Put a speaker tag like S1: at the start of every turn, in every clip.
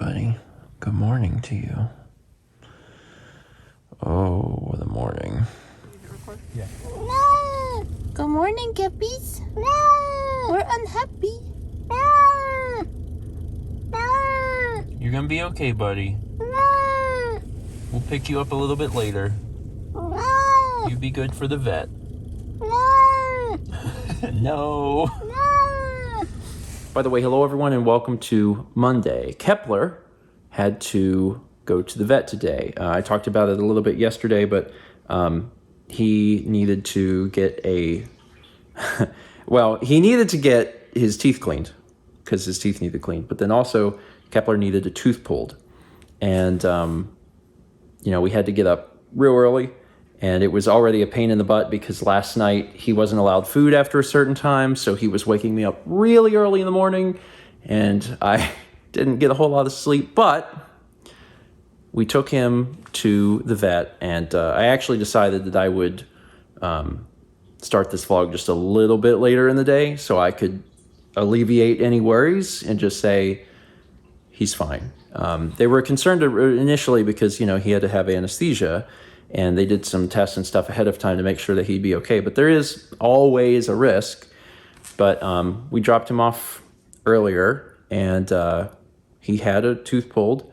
S1: buddy. Good morning to you. Oh, the morning.
S2: Yeah. No! Good morning, Keppies. No! We're unhappy. No! No!
S1: You're gonna be okay, buddy.
S2: No!
S1: We'll pick you up a little bit later.
S2: No!
S1: You be good for the vet.
S2: No!
S1: No.
S2: No!
S1: By the way, hello everyone and welcome to Monday. Kepler had to go to the vet today. I talked about it a little bit yesterday, but he needed to get he needed to get his teeth cleaned because his teeth needed cleaned. But then also Kepler needed a tooth pulled. And, we had to get up real early. And it was already a pain in the butt because last night he wasn't allowed food after a certain time. So he was waking me up really early in the morning. And I didn't get a whole lot of sleep. But we took him to the vet. And I actually decided that I would start this vlog just a little bit later in the day so I could alleviate any worries and just say he's fine. They were concerned initially because, he had to have anesthesia. And they did some tests and stuff ahead of time to make sure that he'd be okay. But there is always a risk. But we dropped him off earlier, and he had a tooth pulled,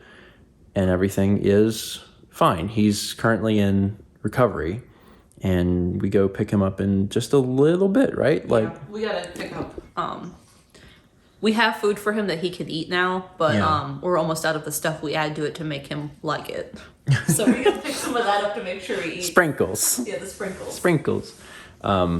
S1: and everything is fine. He's currently in recovery, and we go pick him up in just a little bit, right?
S3: Yeah, we gotta pick up. We have food for him that he can eat now, but we're almost out of the stuff we add to it to make him like it. So we gotta pick some of that up to make sure he eats.
S1: Sprinkles.
S3: Yeah, the sprinkles.
S1: Sprinkles. But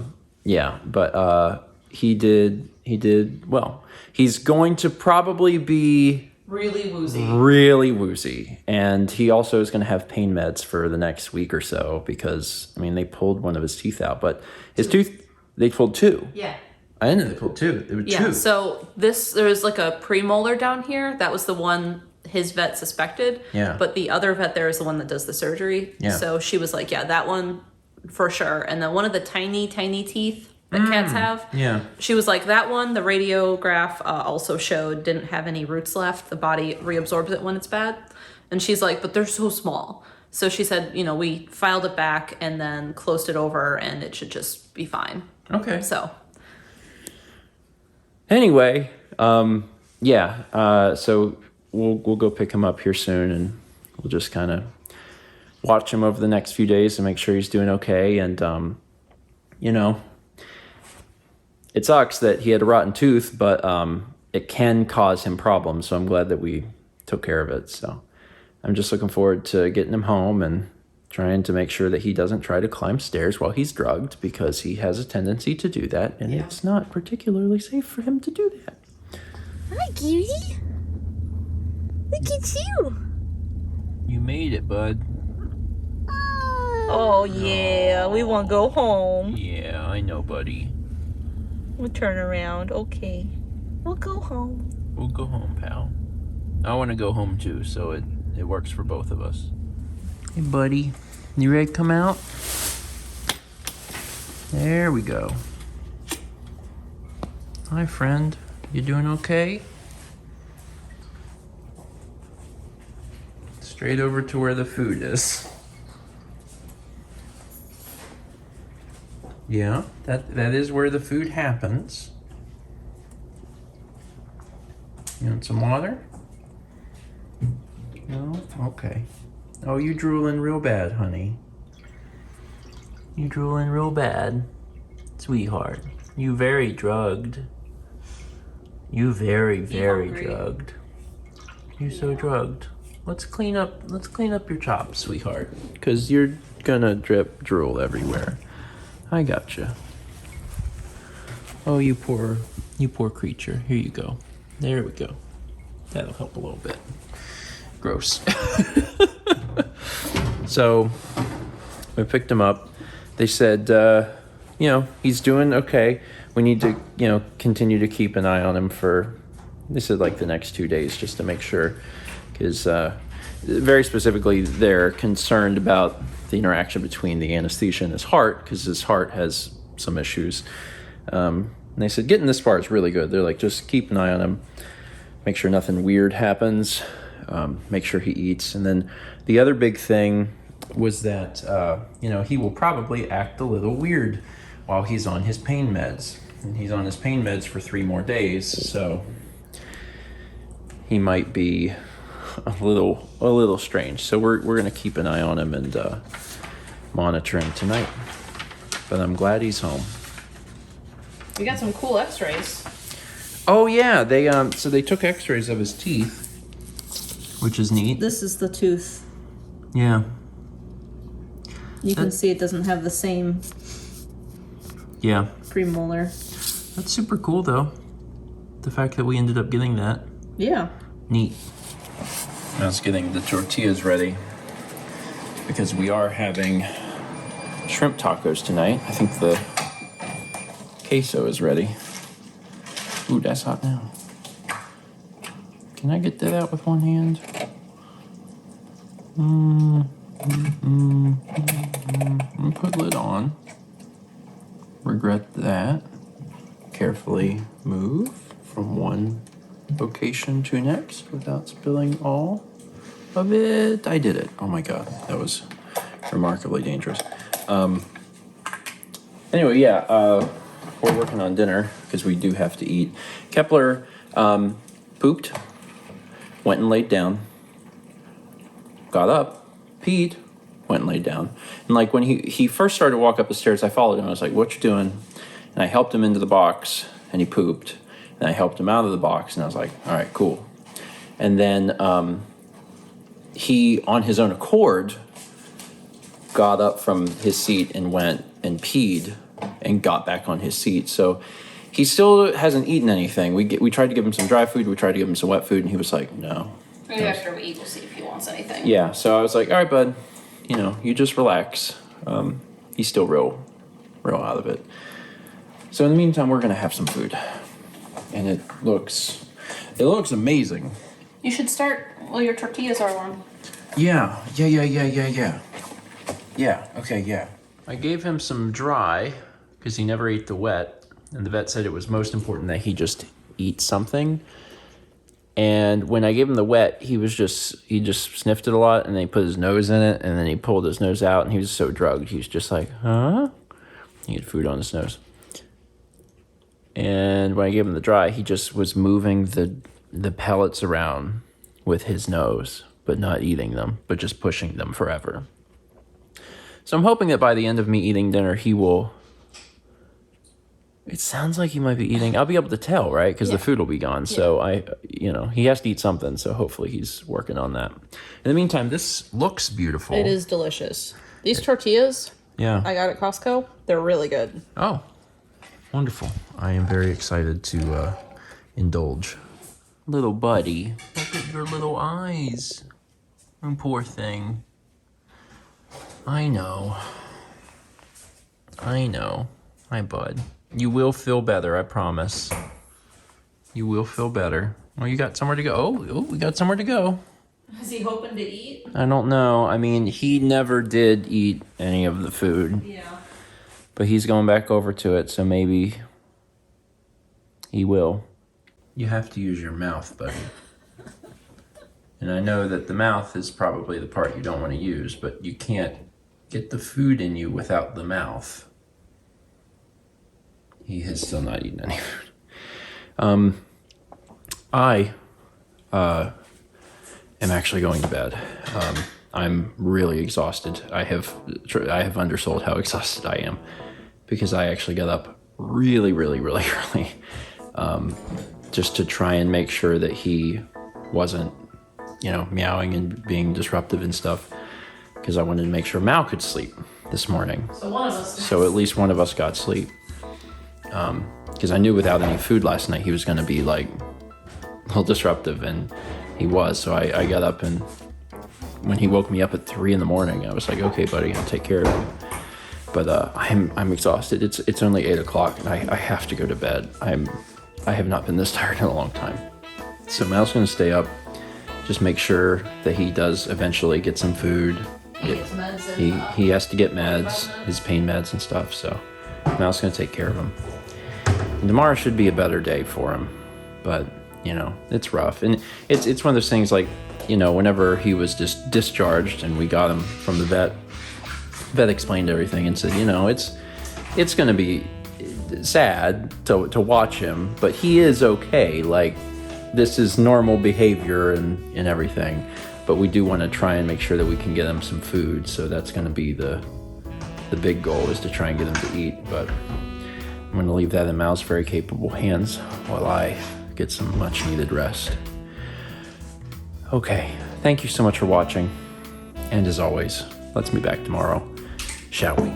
S1: he did well. He's going to probably be
S3: Really woozy.
S1: Really woozy. And he also is going to have pain meds for the next week or so because, they pulled one of his teeth out. But his they pulled two.
S3: Yeah.
S1: I didn't know they pulled two. There were two.
S3: Yeah, so there was like a premolar down here. That was the one his vet suspected.
S1: Yeah.
S3: But the other vet there is the one that does the surgery.
S1: Yeah.
S3: So she was like, yeah, that one for sure. And then one of the tiny, tiny teeth that cats have.
S1: Yeah.
S3: She was like, that one, the radiograph also showed didn't have any roots left. The body reabsorbs it when it's bad. And she's like, but they're so small. So she said, we filed it back and then closed it over and it should just be fine.
S1: Okay.
S3: So.
S1: Anyway, so we'll go pick him up here soon and we'll just kind of watch him over the next few days and make sure he's doing okay. And, it sucks that he had a rotten tooth, but it can cause him problems. So I'm glad that we took care of it. So I'm just looking forward to getting him home and trying to make sure that he doesn't try to climb stairs while he's drugged because he has a tendency to do that. And it's not particularly safe for him to do that.
S2: Hi, cutie. Look at you.
S1: You made it, bud.
S2: Oh, yeah. We want to go home.
S1: Yeah, I know, buddy.
S2: We'll turn around. Okay. We'll go home.
S1: We'll go home, pal. I want to go home too, so it works for both of us. Hey, buddy. You ready to come out? There we go. Hi, friend. You doing okay? Straight over to where the food is. Yeah, that is where the food happens. You want some water? No? Okay. Oh, you drooling real bad, honey. You drooling real bad. Sweetheart. You very drugged. You very drugged. You so drugged. Let's clean up your chops, sweetheart. 'Cause you're gonna drip drool everywhere. I gotcha. Oh, you poor creature. Here you go. There we go. That'll help a little bit. Gross. So, we picked him up. They said, he's doing okay. We need to, continue to keep an eye on him for, they said like the next 2 days just to make sure. Because very specifically, they're concerned about the interaction between the anesthesia and his heart because his heart has some issues. And they said getting this far is really good. They're like, just keep an eye on him, make sure nothing weird happens. make sure he eats. And then the other big thing was that, he will probably act a little weird while he's on his pain meds. And he's on his pain meds for 3 more days, so he might be a little strange. So we're gonna keep an eye on him and monitor him tonight. But I'm glad he's home.
S3: We got some cool X-rays.
S1: Oh yeah, they took X-rays of his teeth, which is neat.
S3: This is the tooth.
S1: Yeah.
S3: You can see it doesn't have the same
S1: Yeah.
S3: premolar.
S1: That's super cool though. The fact that we ended up getting that.
S3: Yeah.
S1: Neat. I was getting the tortillas ready because we are having shrimp tacos tonight. I think the queso is ready. Ooh, that's hot now. Can I get that out with one hand? Put lid on. Regret that. Carefully move from one location to next without spilling all of it. I did it. Oh my god, that was remarkably dangerous. Anyway, yeah, we're working on dinner because we do have to eat. Kepler pooped, went and laid down, got up, peed, went and laid down. And like when he first started to walk up the stairs, I followed him. I was like, "What you doing?" And I helped him into the box, and he pooped. And I helped him out of the box, and I was like, "All right, cool." And then he, on his own accord, got up from his seat and went and peed and got back on his seat. So he still hasn't eaten anything. We tried to give him some dry food, we tried to give him some wet food, and he was like, no.
S3: Maybe after we eat, we'll see if he wants anything.
S1: Yeah, so I was like, all right, bud, you just relax. He's still real out of it. So in the meantime, we're gonna have some food. And it looks amazing.
S3: You should start while your tortillas are warm.
S1: Yeah, okay, yeah. I gave him some dry because he never ate the wet, and the vet said it was most important that he just eat something. And when I gave him the wet, he just sniffed it a lot, and then he put his nose in it, and then he pulled his nose out, and he was so drugged. He was just like, huh? He had food on his nose. And when I gave him the dry, he just was moving the pellets around with his nose, but not eating them, but just pushing them forever. So I'm hoping that by the end of me eating dinner, he will... It sounds like he might be eating... I'll be able to tell, right? Because the food will be gone. So he has to eat something. So hopefully he's working on that. In the meantime, this looks beautiful.
S3: It is delicious. These tortillas
S1: Yeah.
S3: I got at Costco, they're really good.
S1: Oh, wonderful. I am very excited to indulge. Little buddy, look at your little eyes. Oh, poor thing. I know. Hi, bud. You will feel better, I promise. You will feel better. Oh, you got somewhere to go. Oh, we got somewhere to go.
S3: Is he hoping to eat?
S1: I don't know. I mean, he never did eat any of the food.
S3: Yeah.
S1: But he's going back over to it, so maybe he will. You have to use your mouth, buddy. And I know that the mouth is probably the part you don't want to use, but you can't get the food in you without the mouth. He has still not eaten any food. I am actually going to bed. I'm really exhausted. I have undersold how exhausted I am because I actually got up really early, just to try and make sure that he wasn't, meowing and being disruptive and stuff, because I wanted to make sure Mal could sleep this morning.
S3: So one of us.
S1: So at least one of us got sleep. Because I knew without any food last night he was going to be like a little disruptive, and he was. So I got up, and when he woke me up at 3 a.m, I was like, okay, buddy, I'll take care of you. But I'm exhausted. It's only 8 o'clock, and I have to go to bed. I have not been this tired in a long time. So Mal's going to stay up, just make sure that he does eventually get some food.
S3: He gets meds and,
S1: He has to get meds, his pain meds and stuff. So Mal's going to take care of him. And tomorrow should be a better day for him, but it's rough, and it's one of those things like whenever he was just discharged and we got him from the vet explained everything and said, it's going to be sad to watch him, but he is okay. Like, this is normal behavior and everything, but we do want to try and make sure that we can get him some food. So that's going to be the big goal, is to try and get him to eat. But I'm going to leave that in Mal's very capable hands while I get some much needed rest. Okay, thank you so much for watching. And as always, let's be back tomorrow, shall we?